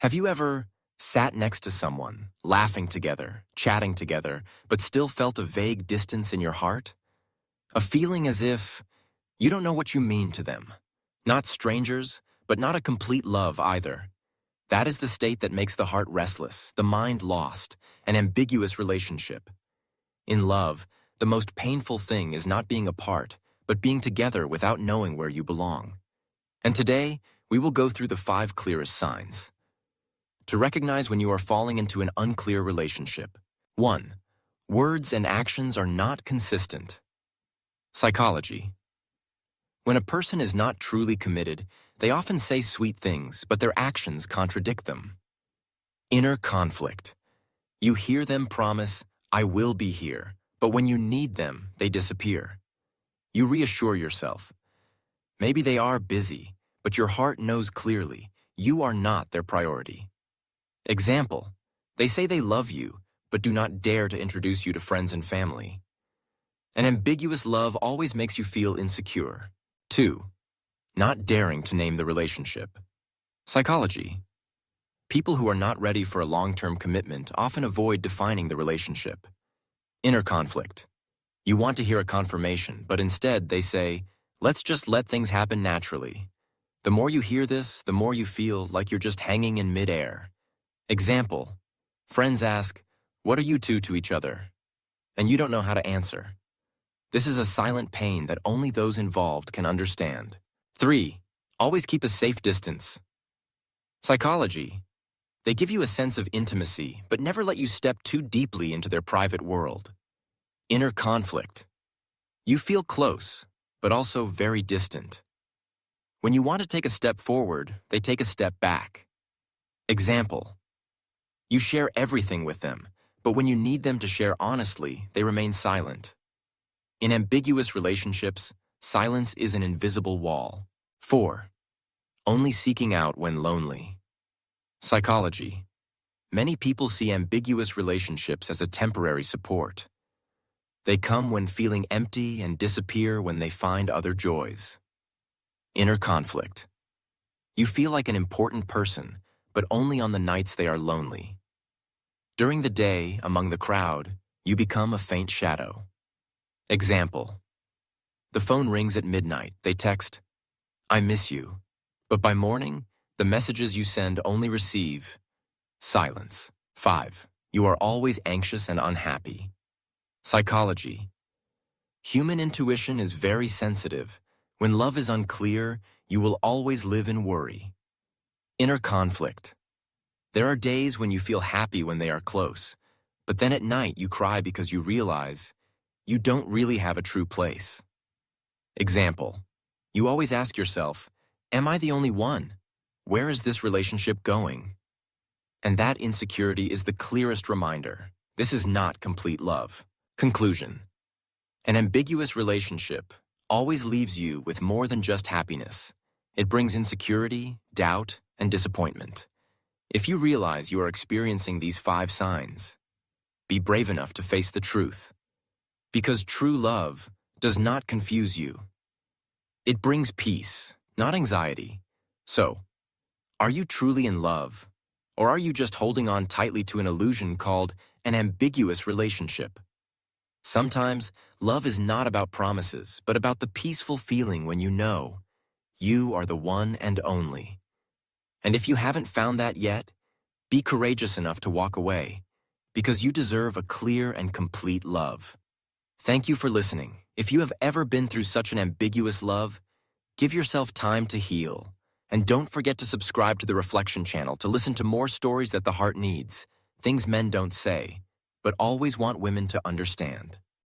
Have you ever sat next to someone, laughing together, chatting together, but still felt a vague distance in your heart? A feeling as if you don't know what you mean to them. Not strangers, but not a complete love either. That is the state that makes the heart restless, the mind lost, an ambiguous relationship. In love, the most painful thing is not being apart, but being together without knowing where you belong. And today, we will go through the 5 clearest signs to recognize when you are falling into an unclear relationship. 1. Words and actions are not consistent. Psychology. When a person is not truly committed, they often say sweet things, but their actions contradict them. Inner conflict. You hear them promise, "I will be here," but when you need them, they disappear. You reassure yourself. Maybe they are busy, but your heart knows clearly you are not their priority. Example, they say they love you, but do not dare to introduce you to friends and family. An ambiguous love always makes you feel insecure. 2. Not daring to name the relationship. Psychology. People who are not ready for a long-term commitment often avoid defining the relationship. Inner conflict. You want to hear a confirmation, but instead they say, "Let's just let things happen naturally." The more you hear this, the more you feel like you're just hanging in midair. Example, friends ask, "What are you two to each other?" And you don't know how to answer. This is a silent pain that only those involved can understand. 3. Always keep a safe distance. Psychology. They give you a sense of intimacy, but never let you step too deeply into their private world. Inner conflict. You feel close, but also very distant. When you want to take a step forward, they take a step back. Example. You share everything with them, but when you need them to share honestly, they remain silent. In ambiguous relationships, silence is an invisible wall. 4. Only seeking out when lonely. Psychology. Many people see ambiguous relationships as a temporary support. They come when feeling empty and disappear when they find other joys. Inner conflict. You feel like an important person, but only on the nights they are lonely. During the day, among the crowd, you become a faint shadow. Example. The phone rings at midnight. They text, "I miss you." But by morning, the messages you send only receive silence. 5. You are always anxious and unhappy. Psychology. Human intuition is very sensitive. When love is unclear, you will always live in worry. Inner conflict. There are days when you feel happy when they are close, but then at night you cry because you realize you don't really have a true place. Example. You always ask yourself, "Am I the only one? Where is this relationship going?" And that insecurity is the clearest reminder. This is not complete love. Conclusion. An ambiguous relationship always leaves you with more than just happiness. It brings insecurity, doubt, and disappointment. If you realize you are experiencing these 5 signs, be brave enough to face the truth. Because true love does not confuse you. It brings peace, not anxiety. So, are you truly in love? Or are you just holding on tightly to an illusion called an ambiguous relationship? Sometimes, love is not about promises, but about the peaceful feeling when you know you are the one and only. And if you haven't found that yet, be courageous enough to walk away, because you deserve a clear and complete love. Thank you for listening. If you have ever been through such an ambiguous love, give yourself time to heal. And don't forget to subscribe to the Reflection channel to listen to more stories that the heart needs, things men don't say, but always want women to understand.